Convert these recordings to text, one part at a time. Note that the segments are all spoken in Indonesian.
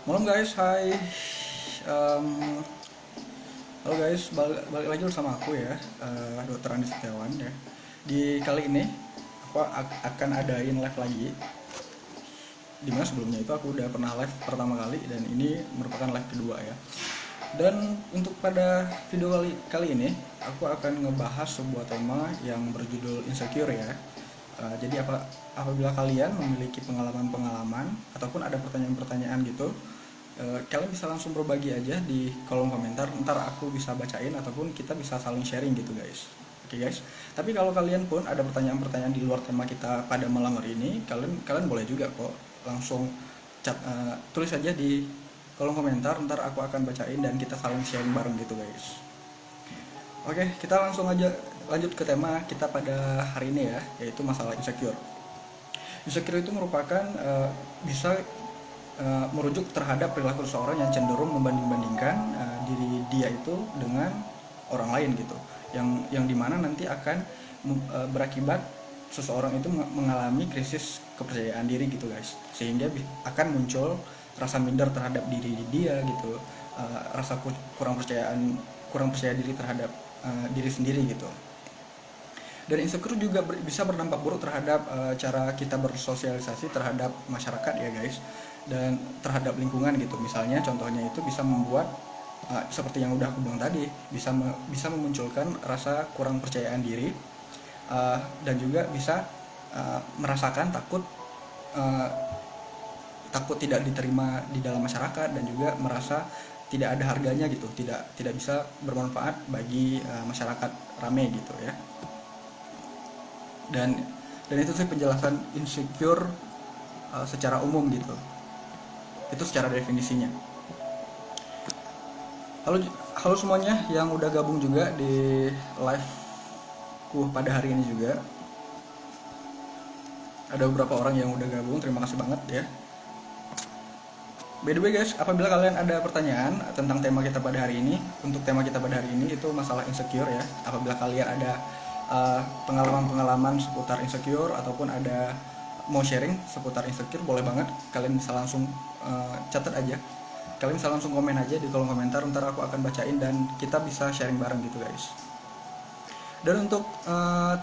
Malam guys, hai. Em, Halo guys, balik lagi bersama aku ya, Dokter Andi Setiawan ya. Di kali ini aku akan adain live lagi. Dimana sebelumnya itu aku udah pernah live pertama kali dan ini merupakan live kedua ya. Dan untuk pada video kali ini aku akan ngebahas sebuah tema yang berjudul insecure ya. Jadi apabila kalian memiliki pengalaman-pengalaman ataupun ada pertanyaan-pertanyaan gitu, kalian bisa langsung berbagi aja di kolom komentar, ntar aku bisa bacain ataupun kita bisa saling sharing gitu guys. Oke guys, tapi kalau kalian pun ada pertanyaan-pertanyaan di luar tema kita pada malam hari ini, kalian kalian boleh juga kok langsung tulis aja di kolom komentar, ntar aku akan bacain dan kita saling sharing bareng gitu guys. Oke, kita langsung aja lanjut ke tema kita pada hari ini ya, yaitu masalah insecure. Insecure itu merupakan bisa merujuk terhadap perilaku seseorang yang cenderung membanding-bandingkan diri dia itu dengan orang lain gitu, yang dimana nanti akan berakibat seseorang itu mengalami krisis kepercayaan diri gitu guys, sehingga akan muncul rasa minder terhadap diri dia gitu, rasa kurang percaya diri terhadap diri sendiri gitu. Dan insecure juga bisa berdampak buruk terhadap cara kita bersosialisasi terhadap masyarakat ya guys, dan terhadap lingkungan gitu. Misalnya contohnya itu bisa membuat seperti yang udah aku bilang tadi, bisa memunculkan rasa kurang percayaan diri, dan juga bisa merasakan uh, takut tidak diterima di dalam masyarakat, dan juga merasa tidak ada harganya gitu, tidak bisa bermanfaat bagi masyarakat rame gitu ya. Dan itu sih penjelasan insecure secara umum gitu, itu secara definisinya. Halo semuanya yang udah gabung juga di live ku pada hari ini juga. Ada beberapa orang yang udah gabung, terima kasih banget ya. By the way guys, apabila kalian ada pertanyaan tentang tema kita pada hari ini, untuk tema kita pada hari ini itu masalah insecure ya. Apabila kalian ada pengalaman-pengalaman seputar insecure ataupun ada mau sharing seputar insecure, boleh banget kalian bisa langsung catat aja, kalian bisa langsung komen aja di kolom komentar, ntar aku akan bacain dan kita bisa sharing bareng gitu guys. Dan untuk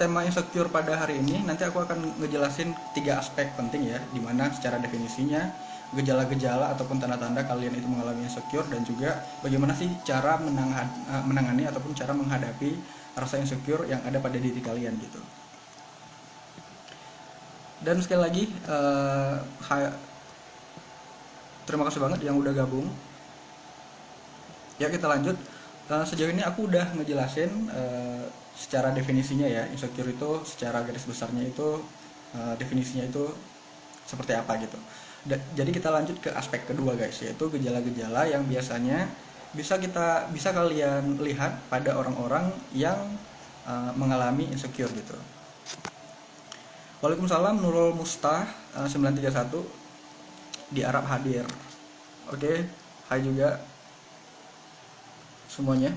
tema insecure pada hari ini nanti aku akan ngejelasin 3 aspek penting ya, dimana secara definisinya, gejala-gejala ataupun tanda-tanda kalian itu mengalami insecure, dan juga bagaimana sih cara menangani ataupun cara menghadapi rasa insecure yang ada pada diri kalian gitu. Dan sekali lagi terima kasih banget yang udah gabung ya. Kita lanjut. Sejauh ini aku udah ngejelasin secara definisinya ya, insecure itu secara garis besarnya itu definisinya itu seperti apa gitu. Jadi kita lanjut ke aspek kedua guys, yaitu gejala-gejala yang biasanya bisa kalian lihat pada orang-orang yang mengalami insecure gitu. Waalaikumsalam Nurul Mustah 931 di Arab hadir. Oke, hai juga semuanya.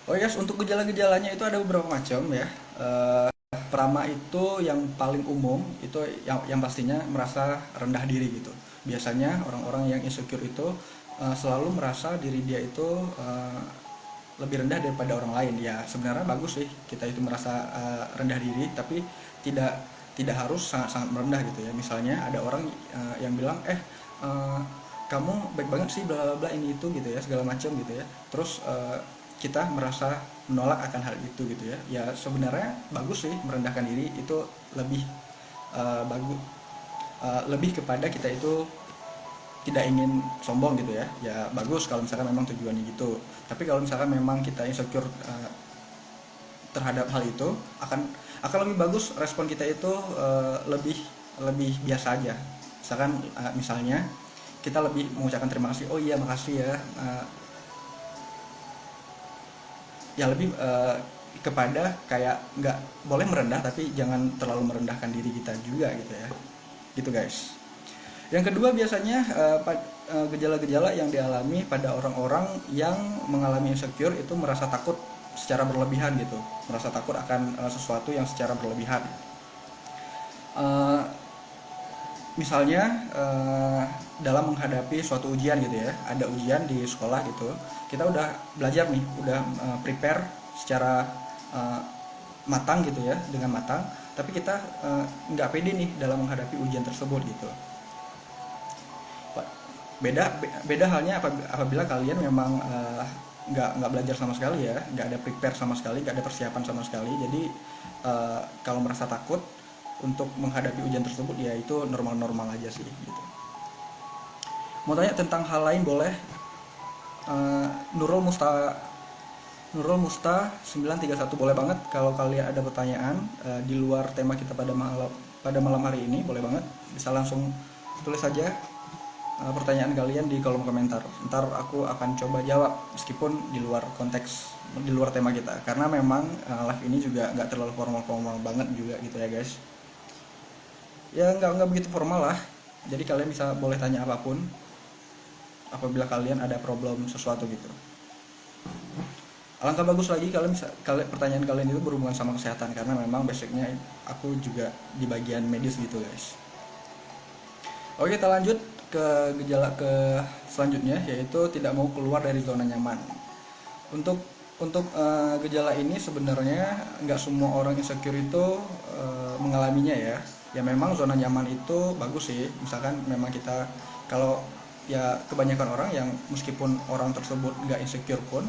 Oh yes, untuk gejala-gejalanya itu ada beberapa macam ya. Pertama itu yang paling umum itu yang pastinya merasa rendah diri gitu. Biasanya orang-orang yang insecure itu selalu merasa diri dia itu lebih rendah daripada orang lain. Ya sebenarnya bagus sih kita itu merasa rendah diri, tapi tidak harus sangat-sangat merendah gitu ya. Misalnya ada orang yang bilang kamu baik banget sih bla bla bla ini itu gitu ya, segala macam gitu ya. Terus kita merasa menolak akan hal itu gitu ya. Ya sebenarnya bagus sih merendahkan diri, itu lebih bagus, lebih kepada kita itu tidak ingin sombong gitu ya. Ya bagus kalau misalkan memang tujuannya gitu. Tapi kalau misalkan memang kita insecure terhadap hal itu, akan lebih bagus respon kita itu lebih lebih biasa aja. Misalnya kita lebih mengucapkan terima kasih, oh iya makasih ya, ya lebih kepada kayak nggak boleh merendah tapi jangan terlalu merendahkan diri kita juga gitu ya, gitu guys. Yang kedua biasanya gejala-gejala yang dialami pada orang-orang yang mengalami insecure itu merasa takut secara berlebihan gitu, merasa takut akan sesuatu yang secara berlebihan. misalnya dalam menghadapi suatu ujian gitu ya, ada ujian di sekolah gitu, kita udah belajar nih, udah prepare secara eh, matang gitu ya, dengan matang, tapi kita nggak pede nih dalam menghadapi ujian tersebut gitu. Beda halnya apabila kalian memang nggak belajar sama sekali ya, nggak ada prepare sama sekali, nggak ada persiapan sama sekali. Jadi kalau merasa takut untuk menghadapi ujian tersebut ya itu normal-normal aja sih gitu. Mau tanya tentang hal lain boleh. Eh, Nurul Musta Nurul Musta 931 boleh banget kalau kalian ada pertanyaan di luar tema kita pada malam hari ini, boleh banget bisa langsung tulis saja pertanyaan kalian di kolom komentar. Ntar aku akan coba jawab meskipun di luar konteks, di luar tema kita, karena memang live ini juga nggak terlalu formal-formal banget juga gitu ya guys. Ya nggak begitu formal lah, jadi kalian bisa boleh tanya apapun apabila kalian ada problem sesuatu gitu. Alangkah bagus lagi pertanyaan kalian itu berhubungan sama kesehatan, karena memang basicnya aku juga di bagian medis gitu guys. Oke, kita lanjut ke gejala selanjutnya, yaitu tidak mau keluar dari zona nyaman. Untuk gejala ini sebenarnya nggak semua orang insecure itu mengalaminya ya. Ya memang zona nyaman itu bagus sih. Misalkan memang kita, kalau ya kebanyakan orang yang meskipun orang tersebut nggak insecure pun,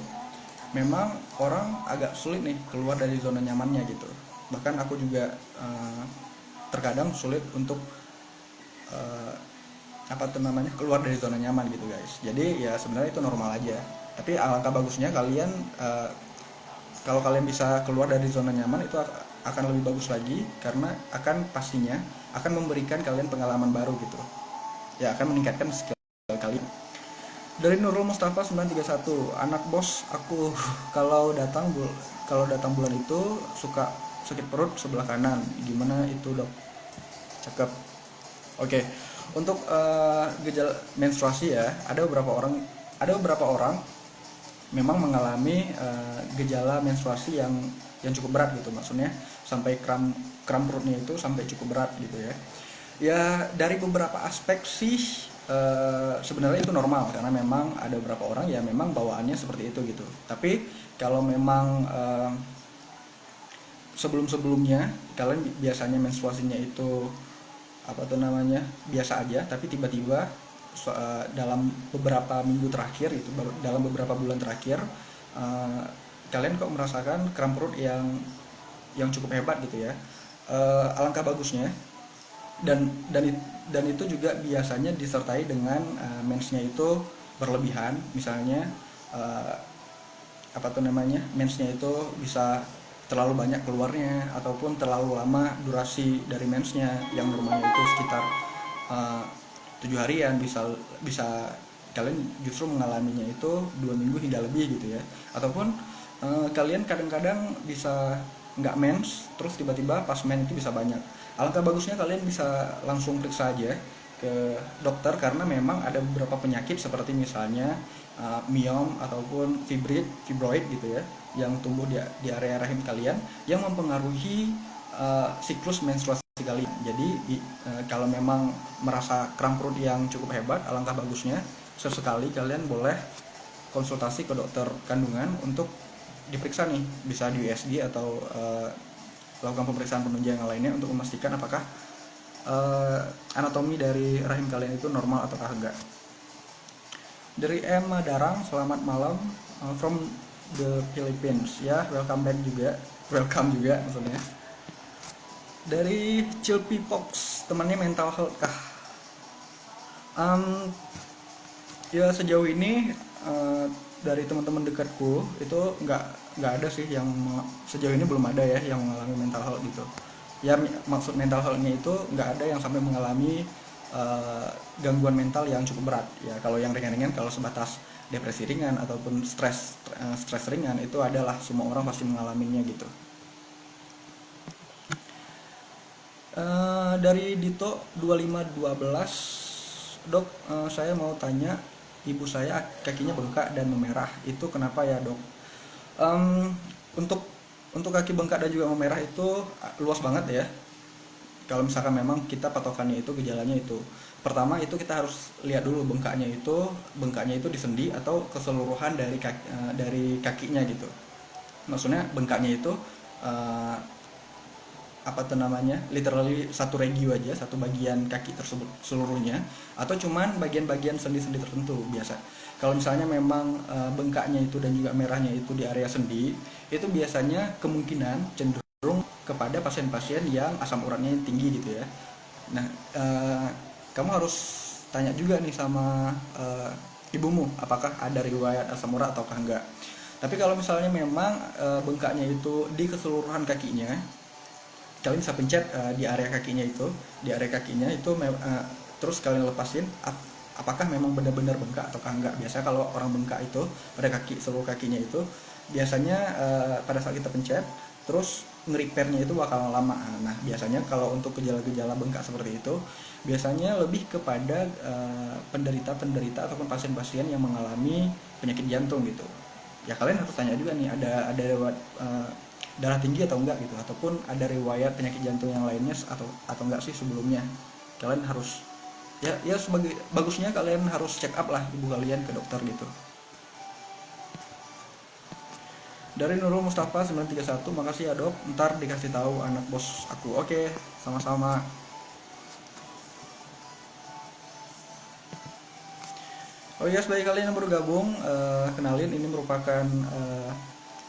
memang orang agak sulit nih keluar dari zona nyamannya gitu. Bahkan aku juga terkadang sulit untuk keluar dari zona nyaman gitu guys. Jadi ya sebenarnya itu normal aja. Tapi alangkah bagusnya kalian kalau kalian bisa keluar dari zona nyaman itu akan lebih bagus lagi, karena pastinya akan memberikan kalian pengalaman baru gitu. Ya akan meningkatkan skill kalian. Dari Nurul Mustafa 931, anak bos aku kalau datang bulan itu suka sakit perut sebelah kanan, gimana itu dok? Cakep. Oke. Untuk gejala menstruasi ya, ada beberapa orang memang mengalami gejala menstruasi yang cukup berat gitu, maksudnya sampai kram perutnya itu sampai cukup berat gitu ya. Ya dari beberapa aspek sih sebenarnya itu normal, karena memang ada beberapa orang ya memang bawaannya seperti itu gitu. Tapi kalau memang sebelumnya kalian biasanya menstruasinya itu biasa aja, tapi tiba-tiba dalam beberapa minggu terakhir itu, dalam beberapa bulan terakhir kalian kok merasakan kram perut yang cukup hebat gitu ya, alangkah bagusnya, dan itu juga biasanya disertai dengan mensnya itu berlebihan, misalnya mensnya itu bisa terlalu banyak keluarnya, ataupun terlalu lama durasi dari mensnya, yang normalnya itu sekitar 7 harian, bisa kalian justru mengalaminya itu 2 minggu hingga lebih gitu ya. Ataupun kalian kadang-kadang bisa nggak mens, terus tiba-tiba pas mens itu bisa banyak. Alangkah bagusnya kalian bisa langsung periksa aja ke dokter, karena memang ada beberapa penyakit seperti misalnya miom ataupun fibroid gitu ya, yang tumbuh di area rahim kalian, yang mempengaruhi siklus menstruasi kalian. Jadi kalau memang merasa kram perut yang cukup hebat, alangkah bagusnya sesekali kalian boleh konsultasi ke dokter kandungan untuk diperiksa nih, bisa di USG atau lakukan pemeriksaan penunjang yang lainnya untuk memastikan apakah anatomi dari rahim kalian itu normal ataukah enggak. Dari M Madarang, selamat malam from the Philippines ya, welcome juga maksudnya. Dari Cilpi Pox, temannya mental health kah? Ya sejauh ini dari teman-teman dekatku itu nggak ada sih yang, sejauh ini belum ada ya yang mengalami mental health gitu. Ya maksud mental health-nya itu nggak ada yang sampai mengalami gangguan mental yang cukup berat ya. Kalau yang ringan-ringan, kalau sebatas depresi ringan ataupun stres ringan, itu adalah semua orang pasti mengalaminya gitu. Dari Dito 2512, dok, saya mau tanya, ibu saya kakinya bengkak dan memerah, itu kenapa ya dok? Untuk kaki bengkak dan juga memerah itu luas banget ya. Kalau misalkan memang kita patokannya itu gejalanya itu, pertama itu kita harus lihat dulu bengkaknya itu di sendi atau keseluruhan dari kakinya gitu. Maksudnya bengkaknya itu eh, apa tuh namanya, literally satu regio aja, satu bagian kaki tersebut seluruhnya, atau cuman bagian-bagian sendi-sendi tertentu biasa. Kalau misalnya memang bengkaknya itu dan juga merahnya itu di area sendi, itu biasanya kemungkinan cenderung kepada pasien-pasien yang asam uratnya tinggi gitu ya. Nah, kamu harus tanya juga nih sama ibumu apakah ada riwayat asam urat ataukah enggak. Tapi kalau misalnya memang bengkaknya itu di keseluruhan kakinya, kalian bisa pencet di area kakinya itu, terus kalian lepasin apakah memang benar-benar bengkak ataukah enggak. Biasa kalau orang bengkak itu pada seluruh kakinya itu biasanya pada saat kita pencet terus nge-repairnya itu bakal lama. Nah, biasanya kalau untuk gejala-gejala bengkak seperti itu biasanya lebih kepada penderita-penderita ataupun pasien-pasien yang mengalami penyakit jantung gitu. Ya kalian harus tanya juga nih, ada darah tinggi atau enggak gitu, ataupun ada riwayat penyakit jantung yang lainnya atau enggak sih sebelumnya. Kalian harus ya sebagai bagusnya kalian harus check up lah ibu kalian ke dokter gitu. Dari Nurul Mustafa 931, makasih ya dok, ntar dikasih tahu anak bos aku. Oke, sama-sama. Oh iya, sebagai kalian yang baru gabung, kenalin ini merupakan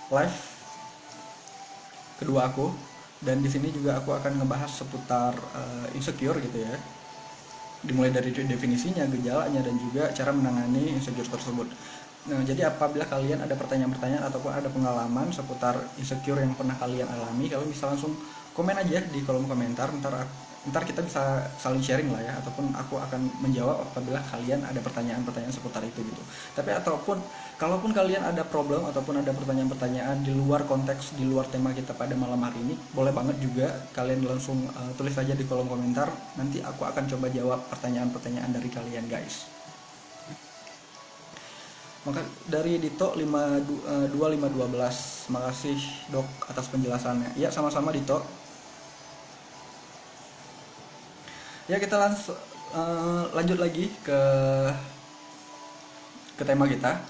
live kedua aku, dan di sini juga aku akan ngebahas seputar insecure gitu ya, dimulai dari definisinya, gejalanya, dan juga cara menangani insecure tersebut. Nah, jadi apabila kalian ada pertanyaan-pertanyaan ataupun ada pengalaman seputar insecure yang pernah kalian alami, kalian bisa langsung komen aja di kolom komentar. Ntar kita bisa saling sharing lah ya, ataupun aku akan menjawab apabila kalian ada pertanyaan-pertanyaan seputar itu gitu. Tapi kalaupun kalian ada problem ataupun ada pertanyaan-pertanyaan di luar konteks, di luar tema kita pada malam hari ini, boleh banget juga kalian langsung tulis aja di kolom komentar. Nanti aku akan coba jawab pertanyaan-pertanyaan dari kalian guys. Maka dari Dito 2512, makasih dok atas penjelasannya. Ya, sama-sama Dito. Ya, kita lanjut lagi ke tema kita.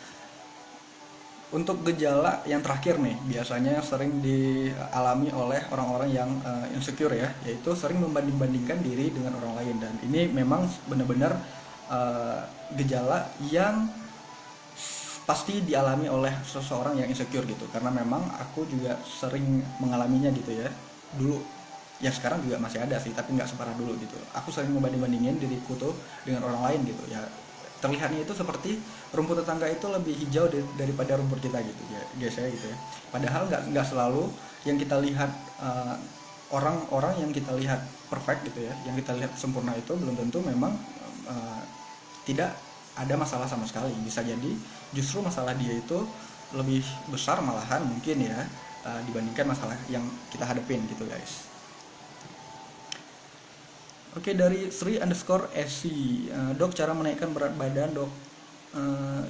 Untuk gejala yang terakhir nih, biasanya sering dialami oleh orang-orang yang insecure ya, yaitu sering membanding-bandingkan diri dengan orang lain. Dan ini memang benar-benar gejala yang pasti dialami oleh seseorang yang insecure gitu, karena memang aku juga sering mengalaminya gitu ya dulu. Ya sekarang juga masih ada sih, tapi nggak separah dulu gitu. Aku sering ngebanding-bandingin diriku tuh dengan orang lain gitu ya. Terlihatnya itu seperti rumput tetangga itu lebih hijau daripada rumput kita gitu ya guys ya gitu ya. Padahal nggak selalu yang kita lihat orang-orang yang kita lihat perfect gitu ya, yang kita lihat sempurna itu belum tentu memang tidak ada masalah sama sekali. Bisa jadi justru masalah dia itu lebih besar malahan mungkin ya, dibandingkan masalah yang kita hadapin gitu guys. Oke, dari Sri_SC, dok, cara menaikkan berat badan dok.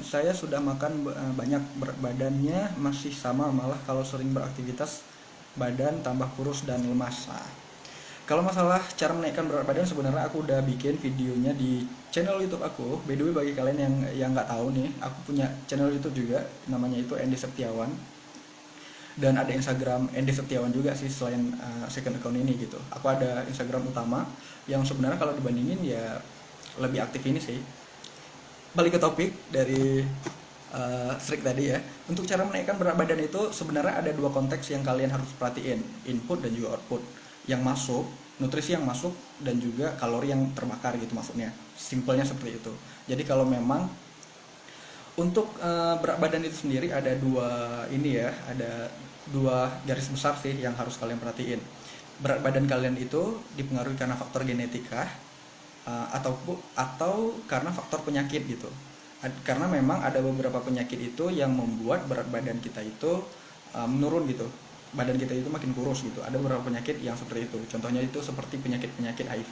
Saya sudah makan banyak, berat badannya masih sama, malah kalau sering beraktivitas badan tambah kurus dan lemas. Nah, kalau masalah cara menaikkan berat badan sebenarnya aku udah bikin videonya di channel YouTube aku. By the way, bagi kalian yang nggak tahu nih, aku punya channel YouTube juga, namanya itu Andy Setiawan. Dan ada Instagram Andy Setiawan juga sih selain second account ini gitu. Aku ada Instagram utama yang sebenarnya kalau dibandingin ya lebih aktif ini sih. Balik ke topik dari Strik tadi ya. Untuk cara menaikkan berat badan itu sebenarnya ada dua konteks yang kalian harus perhatiin, input dan juga output. Yang masuk, nutrisi yang masuk, dan juga kalori yang terbakar gitu maksudnya. Simpelnya seperti itu. Jadi kalau memang untuk berat badan itu sendiri ada dua garis besar sih yang harus kalian perhatiin. Berat badan kalian itu dipengaruhi karena faktor genetika atau karena faktor penyakit gitu. Karena memang ada beberapa penyakit itu yang membuat berat badan kita itu menurun gitu. Badan kita itu makin kurus gitu. Ada beberapa penyakit yang seperti itu. Contohnya itu seperti penyakit-penyakit HIV,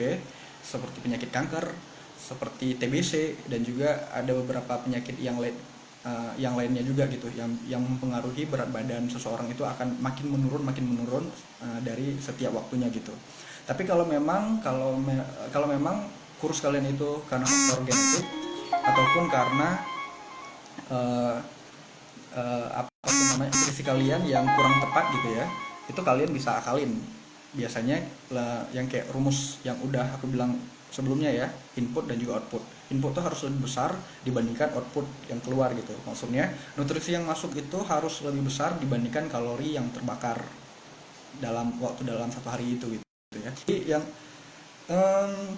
seperti penyakit kanker, seperti TBC, dan juga ada beberapa penyakit yang lainnya juga gitu yang mempengaruhi berat badan seseorang itu akan makin menurun dari setiap waktunya gitu. Tapi kalau memang kurus kalian itu karena faktor genetik ataupun karena uh, apa tuh namanya, nutrisi kalian yang kurang tepat gitu ya, itu kalian bisa akalin. Biasanya yang kayak rumus yang udah aku bilang sebelumnya ya, input dan juga output. Input tuh harus lebih besar dibandingkan output yang keluar gitu. Maksudnya nutrisi yang masuk itu harus lebih besar dibandingkan kalori yang terbakar dalam satu hari itu gitu ya. Jadi yang em,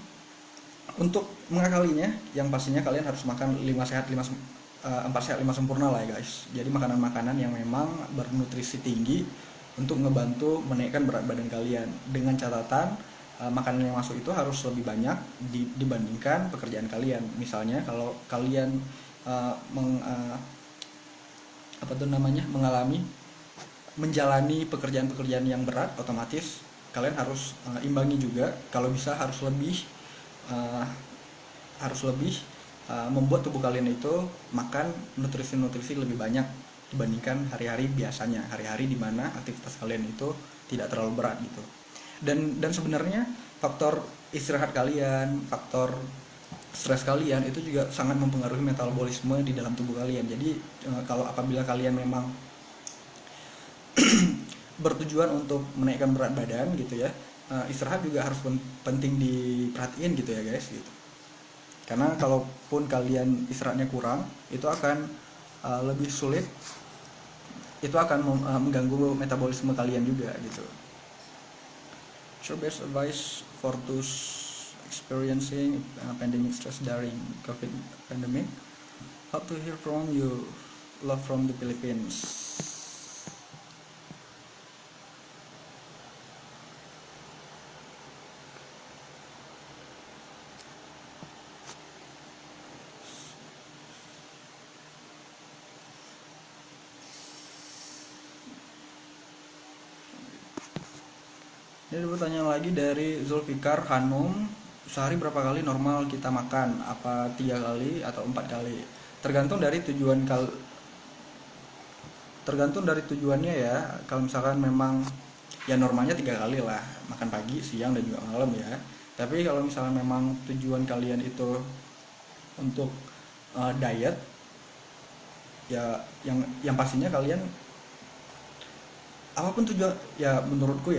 untuk mengakalinya, yang pastinya kalian harus makan 5 sehat 5 4 sehat 5 sempurna lah ya guys. Jadi makanan-makanan yang memang bernutrisi tinggi untuk ngebantu menaikkan berat badan kalian, dengan catatan makanan yang masuk itu harus lebih banyak dibandingkan pekerjaan kalian. Misalnya kalau kalian apa tuh namanya, menjalani pekerjaan-pekerjaan yang berat, otomatis kalian harus imbangi juga. Kalau bisa uh, harus lebih membuat tubuh kalian itu makan nutrisi-nutrisi lebih banyak dibandingkan hari-hari biasanya, hari-hari dimana aktivitas kalian itu tidak terlalu berat gitu. Dan sebenarnya faktor istirahat kalian, faktor stres kalian itu juga sangat mempengaruhi metabolisme di dalam tubuh kalian. Jadi kalau apabila kalian memang bertujuan untuk menaikkan berat badan gitu ya, istirahat juga harus penting diperhatiin gitu ya guys gitu. Karena kalaupun kalian istirahatnya kurang, itu akan lebih sulit, itu akan mengganggu metabolisme kalian juga gitu. So best advice for those experiencing pandemic stress during COVID pandemic. Hope to hear from you. Love from the Philippines. Ini ada pertanyaan lagi dari Zulfikar Hanum. Sehari berapa kali normal kita makan? Apa 3 kali atau 4 kali? Tergantung dari tergantung dari tujuannya ya. Kalau misalkan memang ya normalnya 3 kali lah, makan pagi, siang, dan juga malam ya. Tapi kalau misalkan memang tujuan kalian itu untuk diet, ya yang pastinya kalian apapun tujuan, ya menurutku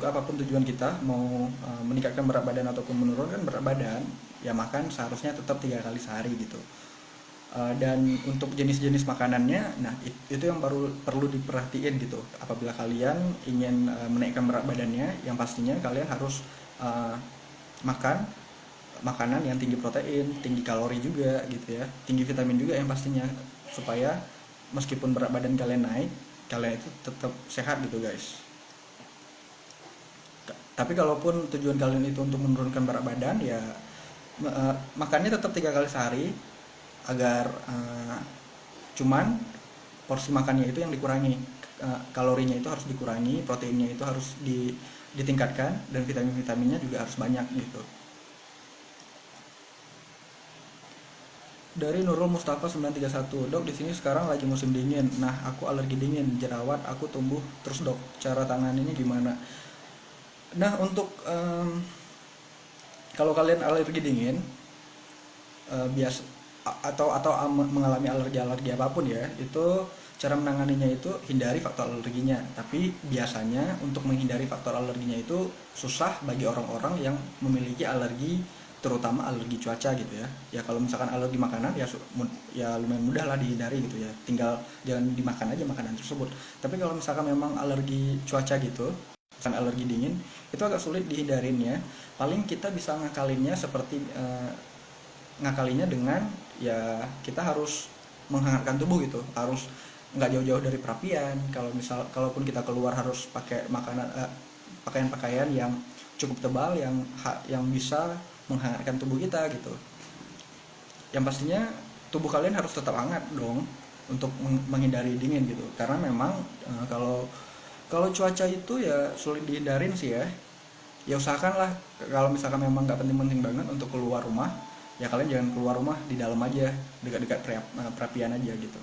apapun tujuan kita mau meningkatkan berat badan ataupun menurunkan berat badan, ya makan seharusnya tetap 3 kali sehari gitu. Dan untuk jenis-jenis makanannya, nah itu yang perlu diperhatiin gitu. Apabila kalian ingin menaikkan berat badannya, yang pastinya kalian harus makan makanan yang tinggi protein, tinggi kalori juga gitu ya, tinggi vitamin juga yang pastinya, supaya meskipun berat badan kalian naik, kalian itu tetap sehat gitu guys. Tapi kalaupun tujuan kalian itu untuk menurunkan berat badan, ya makannya tetap 3 kali sehari, agar cuman porsi makannya itu yang dikurangi, kalorinya itu harus dikurangi, proteinnya itu harus ditingkatkan, dan vitaminnya juga harus banyak gitu. Dari Nurul Mustafa 931, dok di sini sekarang lagi musim dingin. Nah aku alergi dingin, jerawat aku tumbuh terus dok, cara tanganinya gimana? Nah untuk kalau kalian alergi dingin, biasa atau mengalami alergi apapun ya, itu cara menanganinya itu hindari faktor alerginya. Tapi biasanya untuk menghindari faktor alerginya itu susah bagi orang-orang yang memiliki alergi, terutama alergi cuaca gitu ya. Ya kalau misalkan alergi makanan ya lumayan mudah lah dihindari gitu ya, tinggal jangan dimakan aja makanan tersebut. Tapi kalau misalkan memang alergi cuaca gitu, misalkan alergi dingin, itu agak sulit dihindarinnya. Paling kita bisa ngakalinnya seperti ngakalinya dengan ya kita harus menghangatkan tubuh gitu, harus nggak jauh-jauh dari perapian. Kalaupun kita keluar harus pakai pakaian-pakaian yang cukup tebal, yang bisa menghangatkan tubuh kita gitu. Yang pastinya tubuh kalian harus tetap hangat dong untuk menghindari dingin gitu, karena memang kalau cuaca itu ya sulit dihindarin sih ya. Ya usahakanlah kalau misalkan memang nggak penting-penting banget untuk keluar rumah, ya kalian jangan keluar rumah, di dalam aja, dekat-dekat perapian aja gitu.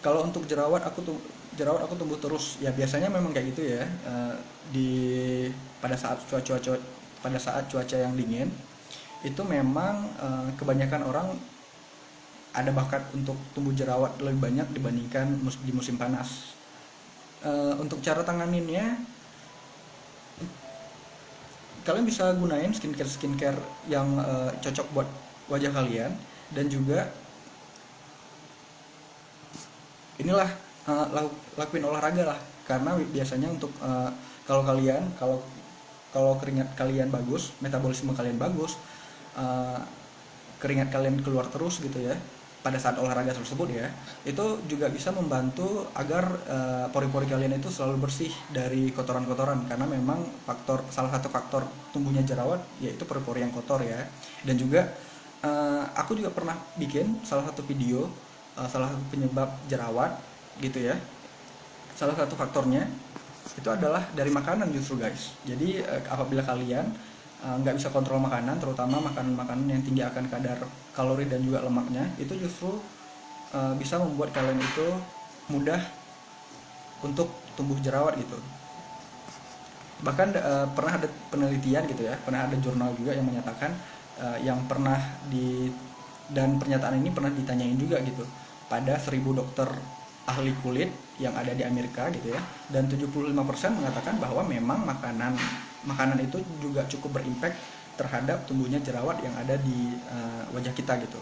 Kalau untuk jerawat, aku tuh jerawat aku tumbuh terus. Ya biasanya memang kayak gitu ya. Di pada saat cuaca yang dingin itu memang kebanyakan orang ada bakat untuk tumbuh jerawat lebih banyak dibandingkan di musim panas. Untuk cara tanganinnya, kalian bisa gunain skincare yang cocok buat wajah kalian, dan juga inilah lakuin olahraga lah, karena biasanya untuk kalau keringat kalian bagus, metabolisme kalian bagus, eh, keringat kalian keluar terus gitu ya pada saat olahraga tersebut ya, itu juga bisa membantu agar pori-pori kalian itu selalu bersih dari kotoran-kotoran, karena memang salah satu faktor tumbuhnya jerawat yaitu pori-pori yang kotor ya. Dan juga aku juga pernah bikin salah satu video, salah satu penyebab jerawat gitu ya, salah satu faktornya itu adalah dari makanan justru guys. Jadi apabila kalian nggak bisa kontrol makanan, terutama makanan-makanan yang tinggi akan kadar kalori dan juga lemaknya, itu justru bisa membuat kalian itu mudah untuk tumbuh jerawat gitu. Bahkan pernah ada penelitian gitu ya, pernah ada jurnal juga yang menyatakan dan pernyataan ini pernah ditanyain juga gitu pada 1000 dokter ahli kulit yang ada di Amerika gitu ya, dan 75% mengatakan bahwa memang makanan itu juga cukup berimpact terhadap tumbuhnya jerawat yang ada di wajah kita gitu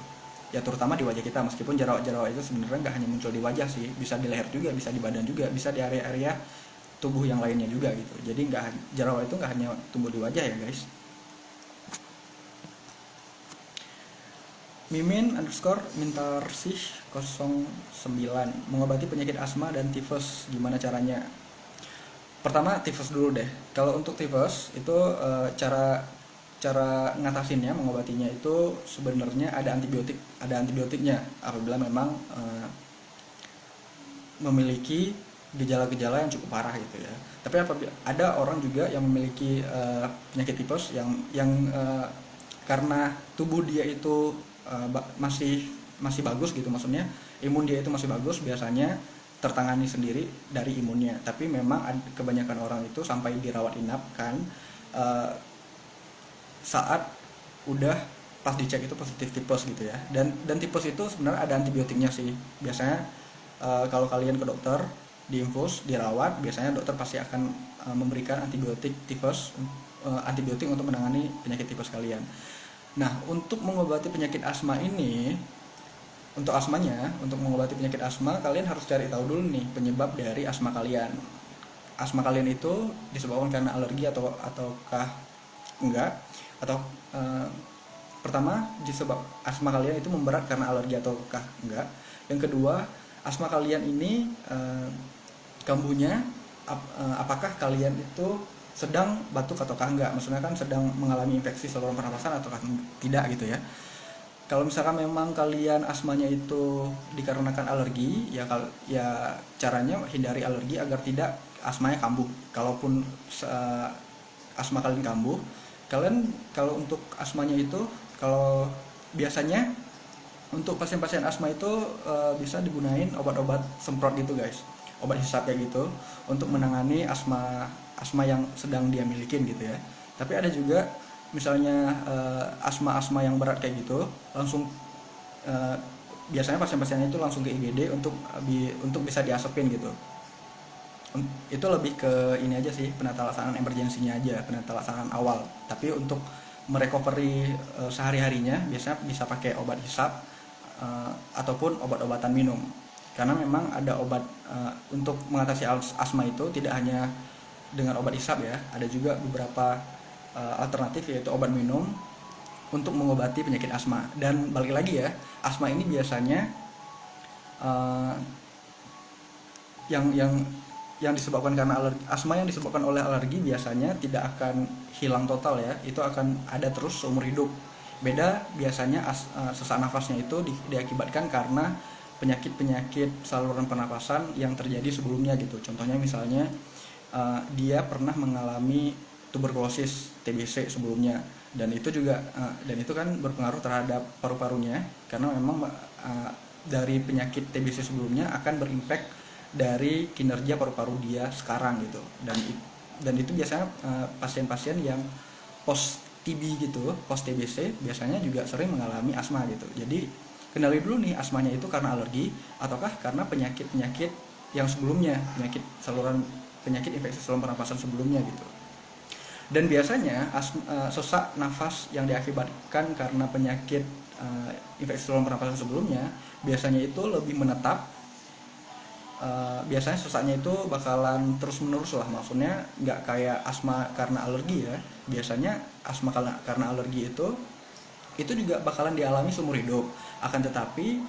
ya, terutama di wajah kita. Meskipun jerawat-jerawat itu sebenarnya nggak hanya muncul di wajah sih, bisa di leher juga, bisa di badan juga, bisa di area-area tubuh yang lainnya juga gitu. Jadi jerawat itu nggak hanya tumbuh di wajah ya guys. Mimin_mintarsih09 mengobati penyakit asma dan tifus, gimana caranya? Pertama tifus dulu deh. Kalau untuk tifus itu cara ngatasinnya, mengobatinya itu sebenarnya ada antibiotiknya apabila memang memiliki gejala-gejala yang cukup parah gitu ya. Tapi apabila ada orang juga yang memiliki penyakit tifus yang karena tubuh dia itu masih bagus gitu, maksudnya imun dia itu masih bagus, biasanya tertangani sendiri dari imunnya. Tapi memang kebanyakan orang itu sampai dirawat inap kan saat udah pas dicek itu positif tipes gitu ya. Dan tipes itu sebenarnya ada antibiotiknya sih. Biasanya kalau kalian ke dokter, diinfus, dirawat, biasanya dokter pasti akan memberikan antibiotik tipes, antibiotik untuk menangani penyakit tipes kalian. Nah, untuk mengobati penyakit asma ini, untuk mengobati penyakit asma, kalian harus cari tahu dulu nih penyebab dari asma kalian. Asma kalian itu disebabkan karena alergi ataukah enggak? Atau pertama, disebab asma kalian itu memberat karena alergi ataukah enggak? Yang kedua, asma kalian ini kambuhnya apakah kalian itu sedang batuk ataukah enggak, maksudnya kan sedang mengalami infeksi saluran pernapasan ataukah tidak gitu ya. Kalau misalkan memang kalian asmanya itu dikarenakan alergi ya caranya hindari alergi agar tidak asmanya kambuh. Kalaupun asma kalian kambuh, kalian kalau untuk asmanya itu, kalau biasanya untuk pasien-pasien asma itu bisa digunain obat-obat semprot gitu guys, obat hisap kayak gitu untuk menangani asma yang sedang dia milikin gitu ya. Tapi ada juga misalnya asma yang berat kayak gitu, langsung biasanya pasien-pasiennya itu langsung ke IGD untuk bisa diasepin gitu. Itu lebih ke ini aja sih, penata laksanaan emergensinya aja, penata laksanaan awal. Tapi untuk merecovery sehari-harinya biasanya bisa pakai obat hisap ataupun obat-obatan minum. Karena memang ada obat untuk mengatasi asma itu tidak hanya dengan obat hisap ya, ada juga beberapa alternatif, yaitu obat minum untuk mengobati penyakit asma. Dan balik lagi ya, asma ini biasanya yang disebabkan karena asma yang disebabkan oleh alergi biasanya tidak akan hilang total ya, itu akan ada terus seumur hidup. Beda biasanya sesak nafasnya itu diakibatkan karena penyakit saluran pernapasan yang terjadi sebelumnya gitu. Contohnya misalnya dia pernah mengalami tuberkulosis TBC sebelumnya, dan itu kan berpengaruh terhadap paru-parunya, karena memang dari penyakit TBC sebelumnya akan berimpact dari kinerja paru-paru dia sekarang gitu. Dan itu biasanya pasien-pasien yang post TB gitu, post TBC biasanya juga sering mengalami asma gitu. Jadi kenali dulu nih, asmanya itu karena alergi ataukah karena penyakit-penyakit yang sebelumnya, penyakit infeksi saluran pernapasan sebelumnya gitu. Dan biasanya sesak nafas yang diakibatkan karena penyakit infeksi saluran pernapasan sebelumnya biasanya itu lebih menetap. Biasanya sesaknya itu bakalan terus menerus lah, maksudnya nggak kayak asma karena alergi ya. Biasanya asma karena alergi itu juga bakalan dialami seumur hidup, akan tetapi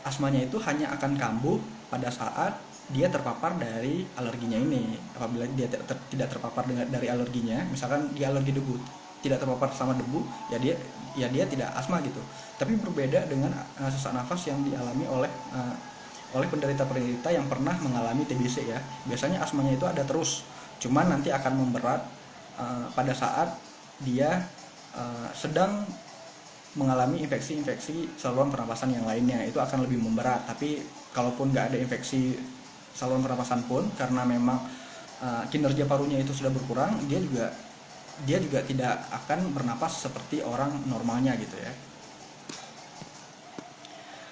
asmanya itu hanya akan kambuh pada saat dia terpapar dari alerginya ini. Apabila dia tidak terpapar dari alerginya, misalkan dia alergi debu, tidak terpapar sama debu, ya dia tidak asma gitu. Tapi berbeda dengan sesak nafas yang dialami oleh penderita-penderita yang pernah mengalami TBC ya. Biasanya asmanya itu ada terus, cuman nanti akan memberat pada saat dia sedang mengalami infeksi-infeksi saluran pernapasan yang lainnya, itu akan lebih memberat. Tapi kalaupun nggak ada infeksi saluran pernapasan pun, karena memang kinerja parunya itu sudah berkurang, dia juga tidak akan bernapas seperti orang normalnya gitu ya.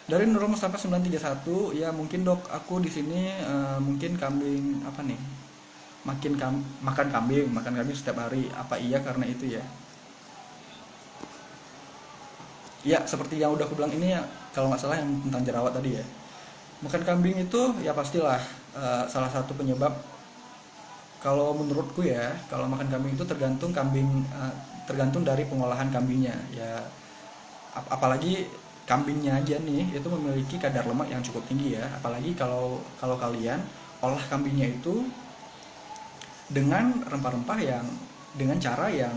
Dari Nurul Mustafa 931, ya mungkin dok, aku di sini mungkin kambing apa nih, makan kambing setiap hari, apa iya karena itu ya? Ya seperti yang udah aku bilang ini ya, kalau nggak salah yang tentang jerawat tadi ya. Makan kambing itu ya pastilah salah satu penyebab. Kalau menurutku ya, kalau makan kambing itu tergantung dari pengolahan kambingnya ya. Apalagi kambingnya aja nih itu memiliki kadar lemak yang cukup tinggi ya. Apalagi kalau kalian olah kambingnya itu dengan rempah-rempah yang dengan cara yang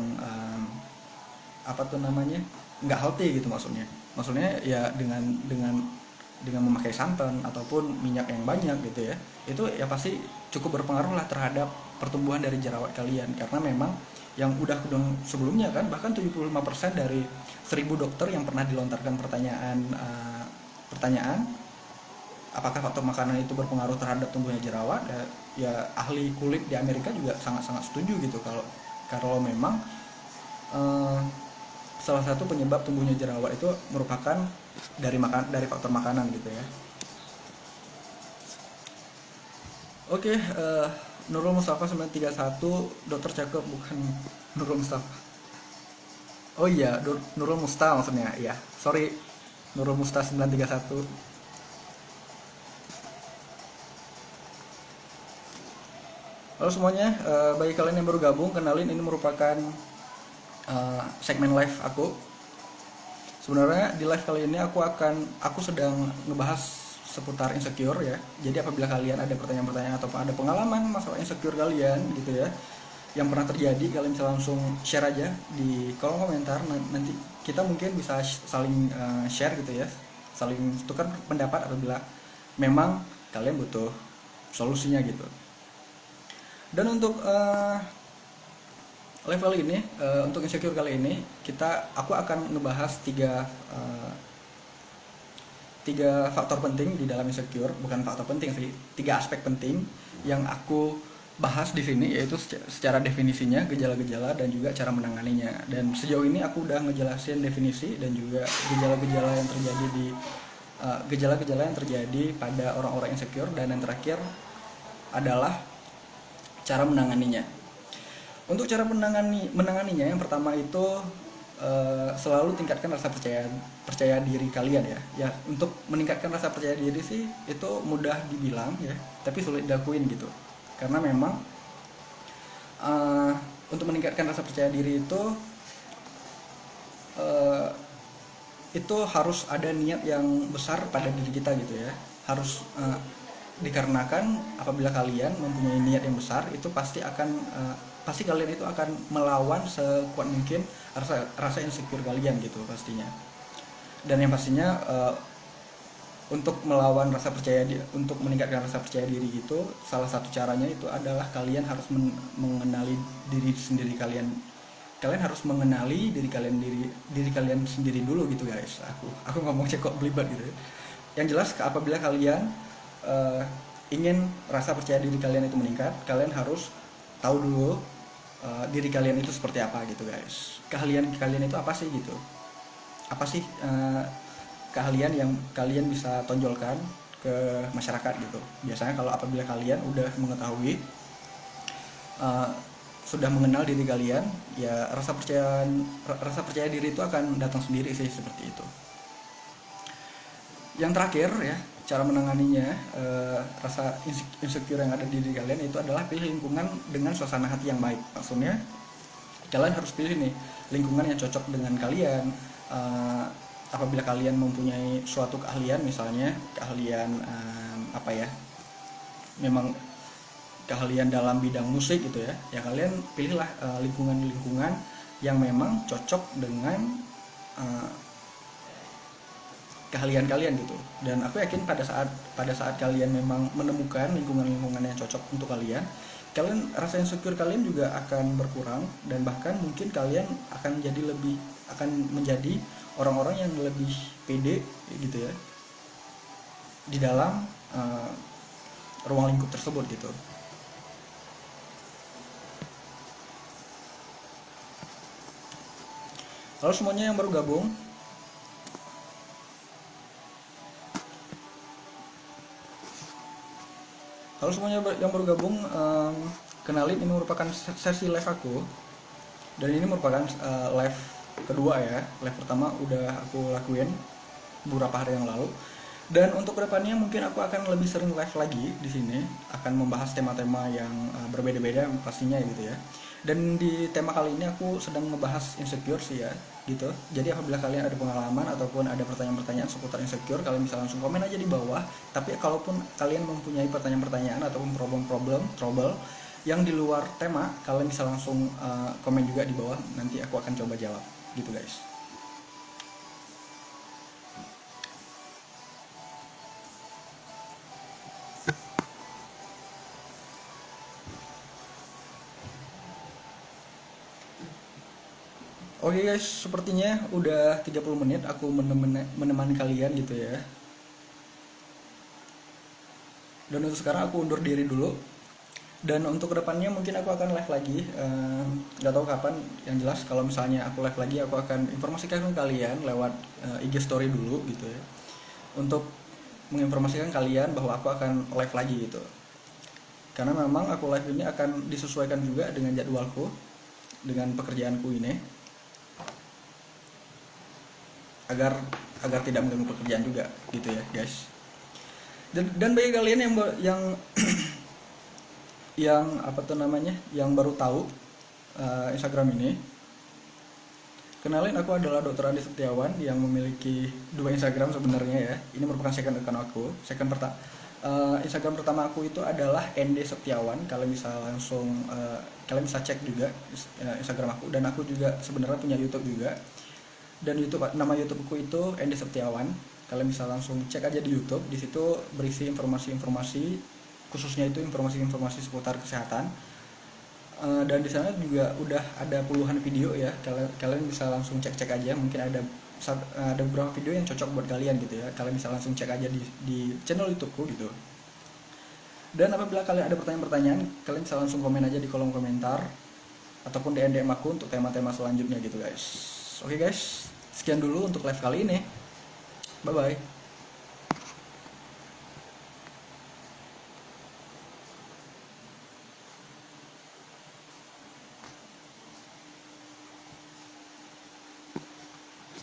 nggak healthy gitu, maksudnya ya dengan memakai santan ataupun minyak yang banyak gitu ya. Itu ya pasti cukup berpengaruh lah terhadap pertumbuhan dari jerawat kalian, karena memang yang udah sebelumnya kan, bahkan 75% dari 1000 dokter yang pernah dilontarkan pertanyaan apakah faktor makanan itu berpengaruh terhadap tumbuhnya jerawat ya ahli kulit di Amerika juga sangat-sangat setuju gitu kalau memang salah satu penyebab tumbuhnya jerawat itu merupakan dari faktor makanan gitu ya. Oke, Nurul Mustafa 931, dokter cakep bukan Nurul Mustafa. Oh iya, Nurul Musta maksudnya. Iya, sorry. Nurul Musta 931. Halo semuanya, bagi kalian yang baru gabung, kenalin ini merupakan segmen live aku. Sebenarnya di live kali ini aku sedang ngebahas seputar insecure ya. Jadi apabila kalian ada pertanyaan-pertanyaan atau ada pengalaman masalah insecure kalian gitu ya, yang pernah terjadi, kalian bisa langsung share aja di kolom komentar. Nanti kita mungkin bisa saling share gitu ya, saling tukar pendapat apabila memang kalian butuh solusinya gitu. Dan untuk level ini, untuk insecure kali ini aku akan ngebahas tiga faktor penting di dalam insecure, bukan faktor penting sih, 3 aspek penting yang aku bahas di sini, yaitu secara definisinya, gejala-gejala dan juga cara menanganinya. Dan sejauh ini aku udah ngejelasin definisi dan juga gejala-gejala yang terjadi pada orang-orang insecure, dan yang terakhir adalah cara menanganinya. Untuk cara menanganinya, yang pertama itu selalu tingkatkan rasa percaya diri kalian ya. Untuk meningkatkan rasa percaya diri sih itu mudah dibilang ya, tapi sulit dilakuin gitu, karena memang untuk meningkatkan rasa percaya diri itu harus ada niat yang besar pada diri kita gitu ya. Harus dikarenakan apabila kalian mempunyai niat yang besar, itu pasti kalian itu akan melawan sekuat mungkin rasa insecure kalian gitu pastinya. Dan yang pastinya untuk untuk meningkatkan rasa percaya diri itu, salah satu caranya itu adalah kalian harus mengenali diri sendiri kalian. Kalian harus mengenali diri kalian sendiri dulu gitu guys. Aku ngomongnya kok belibet gitu. Yang jelas apabila kalian ingin rasa percaya diri kalian itu meningkat, kalian harus tahu dulu diri kalian itu seperti apa gitu guys. Keahlian kalian itu apa sih gitu, apa sih keahlian yang kalian bisa tonjolkan ke masyarakat gitu. Biasanya kalau apabila kalian udah mengetahui, sudah mengenal diri kalian, ya rasa percaya diri itu akan datang sendiri sih, seperti itu. Yang terakhir ya, cara menanganinya rasa insecure yang ada di diri kalian itu adalah pilih lingkungan dengan suasana hati yang baik. Maksudnya kalian harus pilih nih lingkungan yang cocok dengan kalian. Apabila kalian mempunyai suatu keahlian, misalnya keahlian apa ya, memang keahlian dalam bidang musik gitu ya, ya kalian pilihlah lingkungan-lingkungan yang memang cocok dengan keahlian kalian gitu. Dan aku yakin pada saat kalian memang menemukan lingkungan-lingkungan yang cocok untuk kalian rasa insecure kalian juga akan berkurang, dan bahkan mungkin kalian akan menjadi orang-orang yang lebih pede gitu ya di dalam ruang lingkup tersebut gitu. Halo semuanya yang baru gabung, kenalin, ini merupakan sesi live aku, dan ini merupakan live kedua ya. Live pertama udah aku lakuin beberapa hari yang lalu, dan untuk kedepannya mungkin aku akan lebih sering live lagi di sini, akan membahas tema-tema yang berbeda-beda pastinya gitu ya. Dan di tema kali ini aku sedang membahas insecure sih ya gitu. Jadi apabila kalian ada pengalaman ataupun ada pertanyaan-pertanyaan seputar insecure, kalian bisa langsung komen aja di bawah. Tapi kalaupun kalian mempunyai pertanyaan-pertanyaan ataupun trouble yang di luar tema, kalian bisa langsung komen juga di bawah, nanti aku akan coba jawab gitu guys. Oke guys, sepertinya udah 30 menit aku menemani kalian gitu ya. Dan untuk sekarang aku undur diri dulu. Dan untuk kedepannya mungkin aku akan live lagi, nggak tahu kapan. Yang jelas kalau misalnya aku live lagi, aku akan informasikan ke kalian lewat IG story dulu gitu ya, untuk menginformasikan kalian bahwa aku akan live lagi gitu. Karena memang aku live ini akan disesuaikan juga dengan jadwalku, dengan pekerjaanku ini, agar tidak mengganggu pekerjaan juga gitu ya guys. Dan bagi kalian yang yang apa tuh namanya, yang baru tahu Instagram ini, kenalin, aku adalah Dr. Andi Setiawan yang memiliki 2 Instagram sebenarnya ya. Ini merupakan second account aku. Instagram pertama aku itu adalah ND Setiawan. Kalian bisa langsung kalian bisa cek juga Instagram aku, dan aku juga sebenarnya punya YouTube juga. Dan nama YouTubeku itu ND Setiawan. Kalian bisa langsung cek aja di YouTube. Di situ berisi informasi-informasi, khususnya itu informasi-informasi seputar kesehatan. Dan di sana juga udah ada puluhan video ya. Kalian bisa langsung cek-cek aja. Mungkin ada beberapa video yang cocok buat kalian gitu ya. Kalian bisa langsung cek aja di channel YouTubeku gitu. Dan apabila kalian ada pertanyaan-pertanyaan, kalian bisa langsung komen aja di kolom komentar ataupun di DM aku untuk tema-tema selanjutnya gitu guys. Oke guys, sekian dulu untuk live kali ini. Bye bye.